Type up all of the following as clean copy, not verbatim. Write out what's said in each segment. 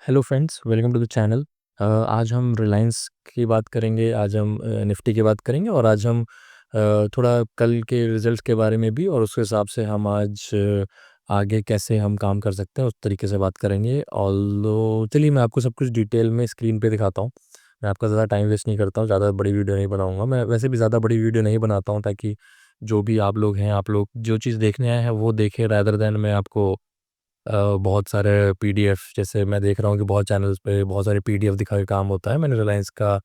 Hello friends, welcome to the channel. आज हम रिलायंस की बात करेंगे। आज हम निफ्टी की बात करेंगे और आज हम थोड़ा कल के रिजल्ट्स के बारे में भी, और उसके हिसाब से हम आज आगे कैसे हम काम कर सकते हैं उस तरीके से बात करेंगे। ऑल्दो चलिए मैं आपको सब कुछ डिटेल में स्क्रीन पे दिखाता हूँ। मैं आपका ज़्यादा टाइम वेस्ट नहीं करता हूँ, ज़्यादा बड़ी वीडियो नहीं बनाऊँगा। मैं वैसे भी ज़्यादा बड़ी वीडियो नहीं बनाता हूँ ताकि जो भी आप लोग हैं, आप लोग जो चीज़ देखने आए हैं वो देखें, रादर दैन मैं आपको बहुत सारे पीडीएफ, जैसे मैं देख रहा हूँ कि बहुत चैनल्स पे बहुत सारे पीडीएफ दिखा के काम होता है। मैंने रिलायंस का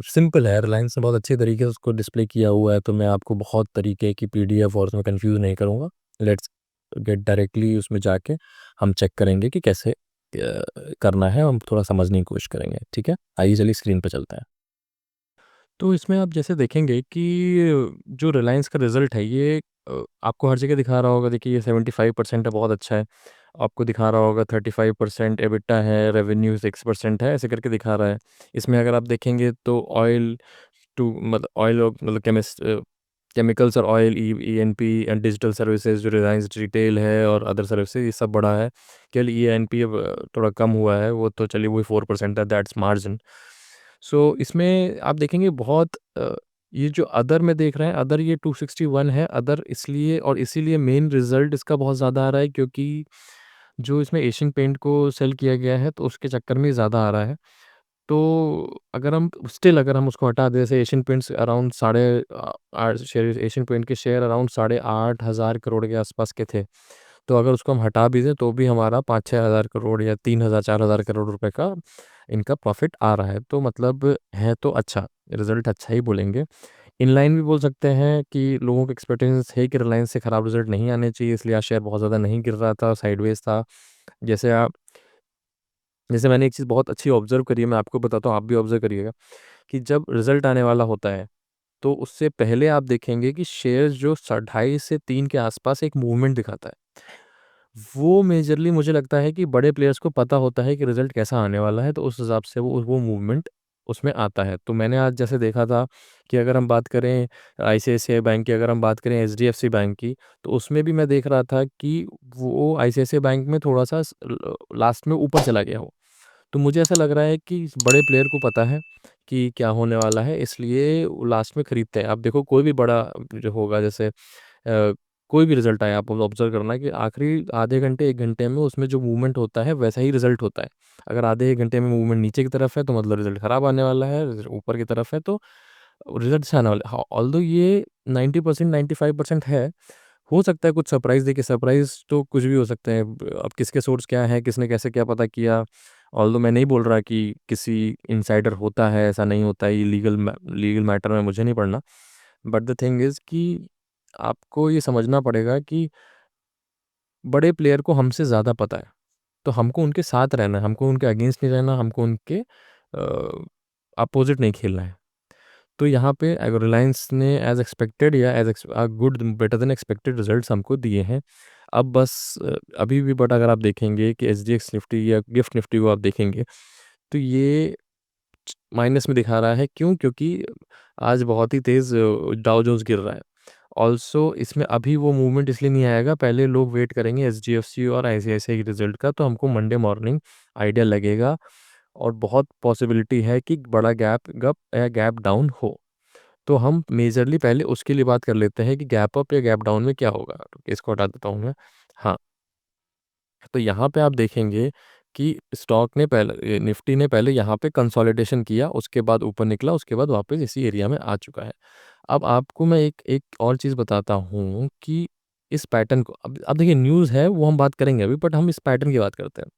सिंपल है, रिलायंस ने बहुत अच्छे तरीके से उसको डिस्प्ले किया हुआ है, तो मैं आपको बहुत तरीके की पीडीएफ और उसमें कंफ्यूज नहीं करूँगा। लेट्स गेट डायरेक्टली उसमें जाके हम चेक करेंगे कि कैसे करना है। हम थोड़ा समझने की कोशिश करेंगे, ठीक है? आइए चलिए स्क्रीन पे चलते हैं। तो इसमें आप जैसे देखेंगे कि जो रिलायंस का रिज़ल्ट है ये आपको हर जगह दिखा रहा होगा। देखिए ये 75% है, बहुत अच्छा है। आपको दिखा रहा होगा 35% एबिटा है, रेवेन्यू 6% है, ऐसे करके दिखा रहा है। इसमें अगर आप देखेंगे तो ऑयल टू मतलब ऑयल और मतलब केमिकल्स और oil, ENP and digital services, जो रिलायंस रिटेल है और अदर सर्विसेज, ये सब बढ़ा है। केवल ईएनपी अब थोड़ा कम हुआ है, वो तो चलिए वही 4% है, दैट्स मार्जिन। सो इसमें आप देखेंगे बहुत ये जो अदर में देख रहे हैं, अदर ये 261 है। अदर इसलिए और इसीलिए मेन रिजल्ट इसका बहुत ज़्यादा आ रहा है क्योंकि जो इसमें एशियन पेंट को सेल किया गया है तो उसके चक्कर में ज़्यादा आ रहा है। तो अगर हम उसको हटा दें, जैसे एशियन पेंट्स अराउंड साढ़े 8 शेयर, एशियन पेंट के शेयर अराउंड 8,500 करोड़ के आसपास के थे। तो अगर उसको हम हटा भी दें तो भी हमारा 5-6 हज़ार करोड़ या 3,000 4,000 करोड़ रुपए का इनका प्रॉफ़िट आ रहा है। तो मतलब है तो अच्छा, रिज़ल्ट अच्छा ही बोलेंगे। इनलाइन भी बोल सकते हैं कि लोगों की एक्सपेक्टेशंस है कि रिलायंस से खराब रिज़ल्ट नहीं आने चाहिए, इसलिए आज शेयर बहुत ज़्यादा नहीं गिर रहा था, साइडवेज़ था। जैसे आप जैसे मैंने एक चीज़ बहुत अच्छी ऑब्ज़र्व करी है, मैं आपको बताता हूँ, आप भी ऑब्ज़र्व करिएगा कि जब रिज़ल्ट आने वाला होता है, तो उससे पहले आप देखेंगे कि शेयर्स जो स ढाई से 3 के आसपास एक मूवमेंट दिखाता है। वो मेजरली मुझे लगता है कि बड़े प्लेयर्स को पता होता है कि रिज़ल्ट कैसा आने वाला है, तो उस हिसाब से वो मूवमेंट उसमें आता है। तो मैंने आज जैसे देखा था कि अगर हम बात करें आईसीआईसीआई बैंक की, अगर हम बात करें एचडीएफसी बैंक की, तो उसमें भी मैं देख रहा था कि वो आईसीआईसीआई बैंक में थोड़ा-सा लास्ट में ऊपर चला गया वो। तो मुझे ऐसा लग रहा है कि इस बड़े प्लेयर को पता है कि क्या होने वाला है, इसलिए वो लास्ट में खरीदते हैं। आप देखो कोई भी बड़ा जो होगा, जैसे कोई भी रिज़ल्ट आए, आप ऑब्ज़र्व करना कि आखिरी आधे घंटे 1 घंटे में उसमें जो मूवमेंट होता है वैसा ही रिज़ल्ट होता है। अगर आधे 1 घंटे में मूवमेंट नीचे की तरफ है तो मतलब रिज़ल्ट ख़राब आने वाला है, रिज़ल्ट ऊपर की तरफ है तो रिज़ल्ट अच्छा आने वाला है। हाँ, ऑल्दो ये 90% 95% है। हो सकता है कुछ सरप्राइज़, देखिए सरप्राइज़ तो कुछ भी हो सकते हैं। अब किसके सोर्स क्या है, किसने कैसे क्या पता किया, ऑल्दो मैं नहीं बोल रहा कि किसी इनसाइडर होता है, ऐसा नहीं होता है, ये लीगल मैटर में मुझे नहीं पड़ना। बट द थिंग इज़ कि आपको ये समझना पड़ेगा कि बड़े प्लेयर को हमसे ज़्यादा पता है, तो हमको उनके साथ रहना है, हमको उनके अगेंस्ट नहीं रहना, हमको उनके अपोज़िट नहीं खेलना है। तो यहाँ पे अगर रिलायंस ने एज़ एक्सपेक्टेड या good better than expected results हमको दिए हैं। अब बस अभी भी बट अगर आप देखेंगे कि एसजीएक्स निफ्टी या गिफ्ट निफ्टी को आप देखेंगे, तो ये माइनस में दिखा रहा है। क्यों? क्योंकि आज बहुत ही तेज़ डाउ जोन्स गिर रहा है। ऑल्सो इसमें अभी वो मूवमेंट इसलिए नहीं आएगा, पहले लोग वेट करेंगे एचडीएफसी और आईसीआईसीआई के रिज़ल्ट का, तो हमको मंडे मॉर्निंग आइडिया लगेगा और बहुत पॉसिबिलिटी है कि बड़ा गैप गप या गैप डाउन हो। तो हम मेजरली पहले उसके लिए बात कर लेते हैं कि गैप अप या गैप डाउन में क्या होगा? तो इसको हटा देता हूँ मैं। हाँ, तो यहाँ पे आप देखेंगे कि स्टॉक ने पहले निफ्टी ने पहले यहाँ पे कंसोलिडेशन किया, उसके बाद ऊपर निकला, उसके बाद वापस इसी एरिया में आ चुका है। अब आपको मैं एक एक और चीज़ बताता हूँ कि इस पैटर्न को अब देखिए, न्यूज़ है वो हम बात करेंगे अभी, बट हम इस पैटर्न की बात करते हैं।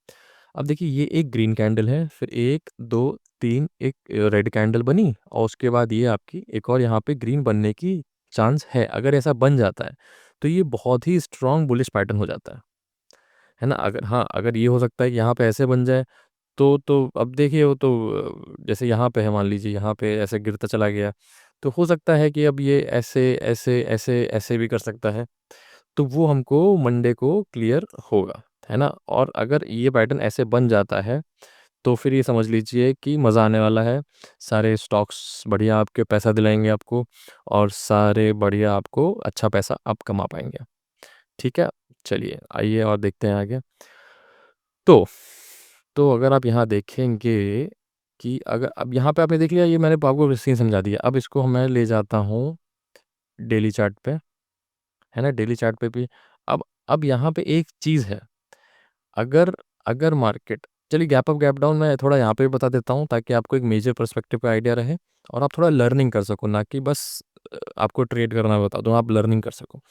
अब देखिए ये एक ग्रीन कैंडल है, फिर 1, 2, 3 एक रेड कैंडल बनी और उसके बाद ये आपकी एक और यहाँ पे ग्रीन बनने की चांस है। अगर ऐसा बन जाता है, तो ये बहुत ही स्ट्रॉन्ग बुलिश पैटर्न हो जाता है ना? अगर हाँ, अगर ये हो सकता है कि यहाँ पे ऐसे बन जाए, तो अब देखिए वो तो जैसे यहाँ पे है, मान लीजिए यहाँ पे ऐसे गिरता चला गया, तो हो सकता है कि अब ये ऐसे, ऐसे, ऐसे, ऐसे भी कर सकता है। तो वो हमको मंडे को क्लियर होगा, है ना? और अगर ये पैटर्न ऐसे बन जाता है, तो फिर ये समझ लीजिए कि मज़ा आने वाला है। सारे स्टॉक्स बढ़िया आपके पैसा दिलाएँगे आपको और सारे बढ़िया आपको अच्छा पैसा आप कमा पाएँगे। ठीक है? चलिए, आइए और देखते हैं आगे। तो तो अगर आप यहाँ देखेंगे कि अगर अब यहाँ पे आपने देख लिया, ये मैंने आपको सीन समझा दिया। अब इसको मैं ले जाता हूँ डेली चार्ट पे, है ना, डेली चार्ट पे भी। अब यहाँ पे एक चीज़ है, अगर अगर मार्केट, चलिए गैप अप गैप डाउन मैं थोड़ा यहाँ पे भी बता देता हूँ ताकि आपको एक मेजर पर्सपेक्टिव का आइडिया रहे और आप थोड़ा लर्निंग कर सको, ना कि बस आपको ट्रेड करना बता दूँ, आप लर्निंग कर सको।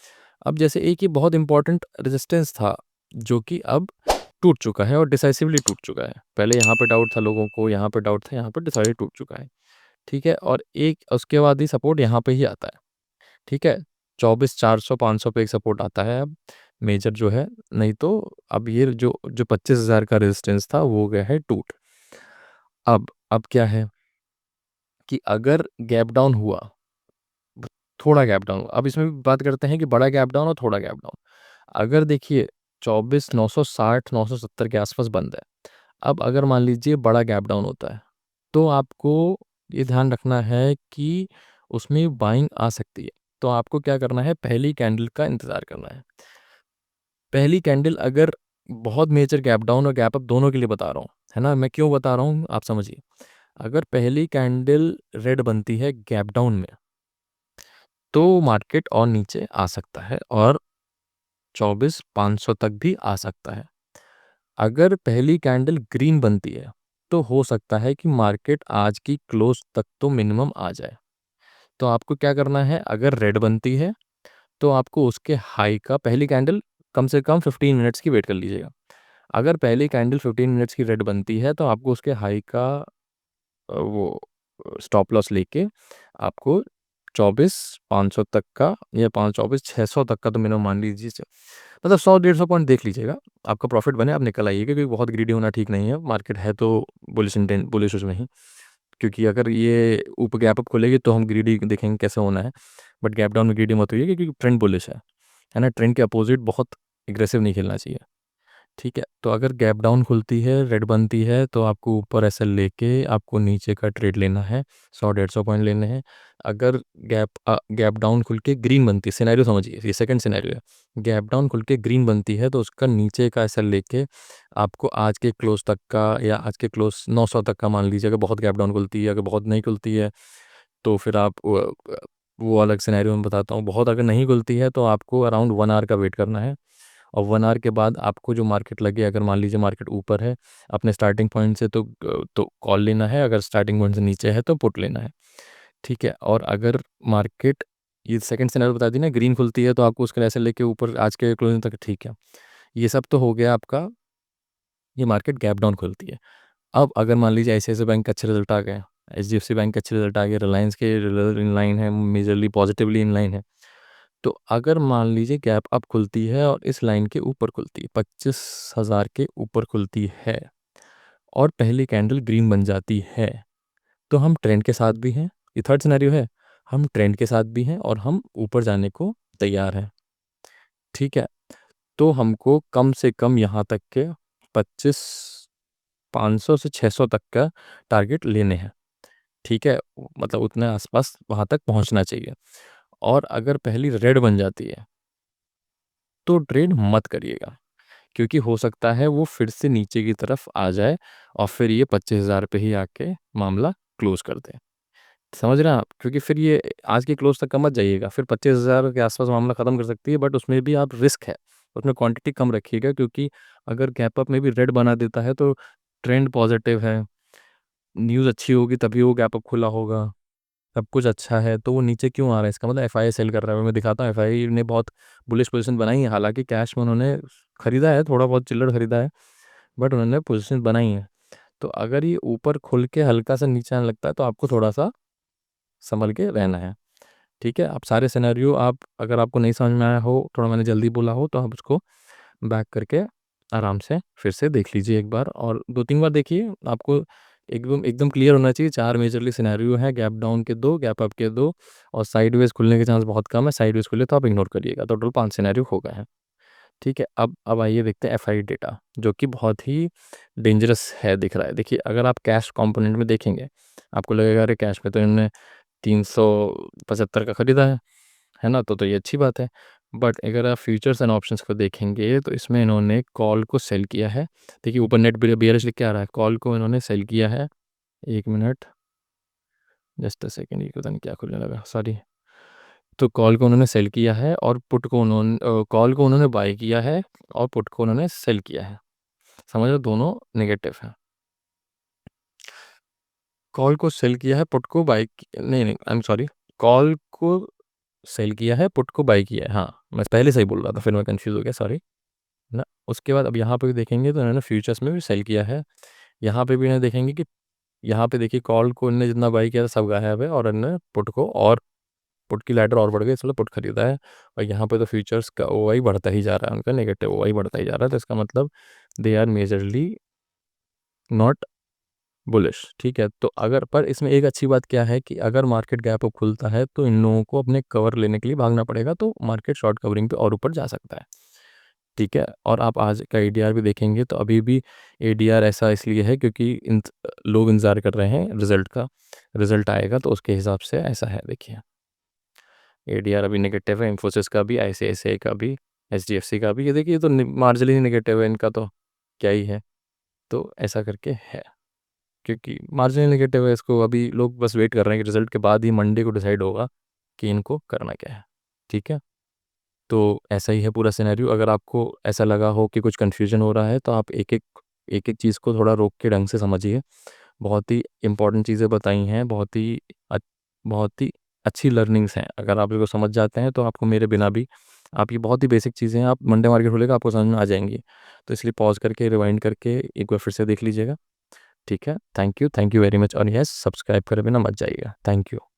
अब जैसे एक ये बहुत इंपॉर्टेंट रेजिस्टेंस था जो कि अब टूट चुका है और डिसाइसिवली टूट चुका है। पहले यहाँ पे डाउट था लोगों को, यहाँ पे डाउट था, यहाँ पे डिसाइड टूट चुका है। ठीक है, और एक उसके बाद ही सपोर्ट यहाँ पे ही आता है। ठीक है, 24,400 500 पे एक सपोर्ट आता है अब मेजर जो है। नहीं तो अब ये जो जो 25,000 का रेजिस्टेंस था वो गया है टूट। अब क्या है कि अगर गैप डाउन हुआ, थोड़ा गैप डाउन हुआ, अब इसमें भी बात करते हैं कि बड़ा गैप डाउन और थोड़ा गैप डाउन। अगर देखिए 24,960 970 के आसपास बंद है। अब अगर मान लीजिए बड़ा गैप डाउन होता है तो आपको ये ध्यान रखना है कि उसमें बाइंग आ सकती है। तो आपको क्या करना है, पहली कैंडल का इंतज़ार करना है। पहली कैंडल अगर बहुत मेजर गैप डाउन और गैप अप दोनों के लिए बता रहा हूँ, है ना, मैं क्यों बता रहा हूँ आप समझिए। अगर पहली कैंडल रेड बनती है गैप डाउन में तो मार्केट और नीचे आ सकता है और 24,500 तक भी आ सकता है। अगर पहली कैंडल ग्रीन बनती है तो हो सकता है कि मार्केट आज की क्लोज तक तो मिनिमम आ जाए। तो आपको क्या करना है, अगर रेड बनती है तो आपको उसके हाई का, पहली कैंडल कम से कम 15 मिनट्स की वेट कर लीजिएगा। अगर पहली कैंडल 15 मिनट्स की रेड बनती है तो आपको उसके हाई का वो स्टॉप लॉस लेके आपको 24,500 तक का या 24,600 तक का तो मिनिमम मान लीजिए, मतलब 100 150 पॉइंट देख लीजिएगा, आपका प्रॉफिट बने, आप निकल आइएगा, क्योंकि बहुत ग्रीडी होना ठीक नहीं है। मार्केट है तो बुलिश इंटेंट, बुलिश उसमें ही, क्योंकि अगर ये ऊपर गैप अप खोलेगी तो हम ग्रीडी देखेंगे कैसे होना है। बट गैप डाउन में ग्रीडी मत होइए, क्योंकि ट्रेंड बुलिश है ना, ट्रेंड के अपोजिट बहुत एग्रेसिव नहीं खेलना चाहिए। ठीक है, तो अगर गैप डाउन खुलती है, रेड बनती है, तो आपको ऊपर ऐसे लेके आपको नीचे का ट्रेड लेना है, 100 150 पॉइंट लेने हैं। अगर गैप डाउन खुल के ग्रीन बनती है, सिनेरियो समझिए, ये सेकंड सिनेरियो है, गैप डाउन खुल के ग्रीन बनती है तो उसका नीचे का ऐसा लेके आपको आज के क्लोज तक का या आज के क्लोज 900 तक का मान लीजिए। अगर बहुत गैप डाउन खुलती है, अगर बहुत नहीं खुलती है तो फिर आप वो अलग सिनेरियो में बताता हूँ। बहुत अगर नहीं खुलती है तो आपको अराउंड 1 आवर का वेट करना है, और 1 आवर के बाद आपको जो मार्केट लगे, अगर मान लीजिए मार्केट ऊपर है अपने स्टार्टिंग पॉइंट से तो कॉल लेना है, अगर स्टार्टिंग पॉइंट से नीचे है तो पुट लेना है। ठीक है, और अगर मार्केट, ये सेकंड सिनेरियो बता दी ना, ग्रीन खुलती है तो आपको उसके ऐसे लेके ऊपर आज के क्लोजिंग तक। ठीक है, ये सब तो हो गया आपका, ये मार्केट गैप डाउन खुलती है। अब अगर मान लीजिए ICICI बैंक के अच्छे रिजल्ट आ गए, HDFC बैंक के अच्छे रिजल्ट आ गए, रिलायंस के इन लाइन है, मेजरली पॉजिटिवली इन लाइन है, तो अगर मान लीजिए गैप अप खुलती है और इस लाइन के ऊपर खुलती है, 25,000 के ऊपर खुलती है और पहली कैंडल ग्रीन बन जाती है, तो हम ट्रेंड के साथ भी हैं। ये थर्ड सिनेरियो है, हम ट्रेंड के साथ भी हैं और हम ऊपर जाने को तैयार हैं। ठीक है, तो हमको कम से कम यहाँ तक के 25,500 से 600 तक का टारगेट लेने हैं। ठीक है, मतलब उतने आसपास वहाँ तक पहुँचना चाहिए। और अगर पहली रेड बन जाती है तो ट्रेड मत करिएगा, क्योंकि हो सकता है वो फिर से नीचे की तरफ आ जाए और फिर ये 25,000 पे ही आके मामला क्लोज कर दे। समझ रहे हैं आप? क्योंकि फिर ये आज के क्लोज तक का मत जाइएगा, फिर 25,000 के आसपास मामला ख़त्म कर सकती है, बट उसमें भी आप रिस्क है, उसमें क्वांटिटी कम रखिएगा, क्योंकि अगर गैप अप में भी रेड बना देता है तो ट्रेंड पॉजिटिव है, न्यूज़ अच्छी होगी तभी वो गैप अप खुला होगा, सब कुछ अच्छा है, तो वो नीचे क्यों आ रहा है, इसका मतलब एफआई सेल कर रहा है। मैं दिखाता हूँ, एफआई ने बहुत बुलिश पोजीशन बनाई है, हालांकि कैश में उन्होंने खरीदा है, थोड़ा बहुत चिल्लर खरीदा है, बट उन्होंने पोजीशन बनाई है। तो अगर ये ऊपर खुल के हल्का सा नीचे आने लगता है तो आपको थोड़ा सा संभल के रहना है। ठीक है, आप सारे सिनेरियो, आप अगर आपको नहीं समझ में आया हो, थोड़ा मैंने जल्दी बोला हो, तो आप उसको बैक करके आराम से फिर से देख लीजिए एक बार, और 2 3 बार देखिए, आपको एकदम एकदम क्लियर होना चाहिए। 4 मेजरली सिनेरियो हैं, गैप डाउन के 2, गैप अप के 2, और साइडवेज खुलने के चांस बहुत कम है। साइडवेज खुले तो आप इग्नोर करिएगा, तो टोटल 5 सिनेरियो हो गए हैं। ठीक है, अब आइए देखते हैं एफआई डेटा, जो कि बहुत ही डेंजरस है दिख रहा है। देखिए, अगर आप कैश कंपोनेंट में देखेंगे, आपको लगेगा अरे कैश में तो इन्होंने 375 का खरीदा है ना, तो ये अच्छी बात है। बट अगर आप फ्यूचर्स एंड ऑप्शंस को देखेंगे तो इसमें इन्होंने कॉल को सेल किया है। देखिए ऊपर नेट बियरिश लिख के आ रहा है, कॉल को इन्होंने सेल किया है। 1 मिनट, जस्ट अ सेकंड, ये पता नहीं क्या खुलने लगा, सॉरी। तो कॉल को उन्होंने सेल किया है और पुट को कॉल को उन्होंने बाय किया है और पुट को उन्होंने सेल किया है। समझ लो दोनों नेगेटिव हैं। कॉल को सेल किया है, पुट को बाय नहीं नहीं, आई एम सॉरी, कॉल को सेल किया है, पुट को बाय किया है। हाँ, मैं पहले सही बोल रहा था, फिर मैं कंफ्यूज हो गया, सॉरी ना। उसके बाद अब यहाँ पे भी देखेंगे तो इन्होंने फ्यूचर्स में भी सेल किया है। यहाँ पे भी इन्हें देखेंगे कि यहाँ पे देखिए कॉल को इन्होंने जितना बाई किया था सब गायब है, और इन्होंने पुट को और पुट की लैडर और बढ़ गई, इसलिए पुट खरीदा है। और यहाँ पे तो फ्यूचर्स का ओआई बढ़ता ही जा रहा है, उनका नेगेटिव ओआई बढ़ता ही जा रहा है, तो इसका मतलब they are majorly not bullish. ठीक है, तो अगर पर इसमें एक अच्छी बात क्या है कि अगर मार्केट गैप अप खुलता है तो इन लोगों को अपने कवर लेने के लिए भागना पड़ेगा, तो मार्केट शॉर्ट कवरिंग पे और ऊपर जा सकता है। ठीक है, और आप आज का एडीआर भी देखेंगे तो अभी भी एडीआर ऐसा इसलिए है क्योंकि लोग इंतज़ार कर रहे हैं रिजल्ट का, रिजल्ट आएगा तो उसके हिसाब से ऐसा है। देखिए एडीआर अभी नेगेटिव है, इंफोसिस का भी, आईसीआईसीआई का भी, एचडीएफसी का भी। ये देखिए, ये तो मार्जिनली नेगेटिव है, इनका तो क्या ही है। तो ऐसा करके है, क्योंकि मार्जिनल नेगेटिव है, इसको अभी लोग बस वेट कर रहे हैं कि रिजल्ट के बाद ही मंडे को डिसाइड होगा कि इनको करना क्या है। ठीक है, तो ऐसा ही है पूरा सिनेरियो। अगर आपको ऐसा लगा हो कि कुछ कन्फ्यूजन हो रहा है तो आप एक एक चीज़ को थोड़ा रोक के ढंग से समझिए। बहुत ही इंपॉर्टेंट चीज़ें बताई हैं, बहुत ही अच्छी लर्निंग्स हैं। अगर आप इसको समझ जाते हैं तो आपको मेरे बिना भी, आप ये बहुत ही बेसिक चीज़ें हैं, आप मंडे मार्केट खोलेगा आपको समझ में आ जाएंगी। तो इसलिए पॉज करके रिवाइंड करके एक बार फिर से देख लीजिएगा। ठीक है, थैंक यू वेरी मच, और यस, सब्सक्राइब करे बिना मत जाइएगा। Thank you.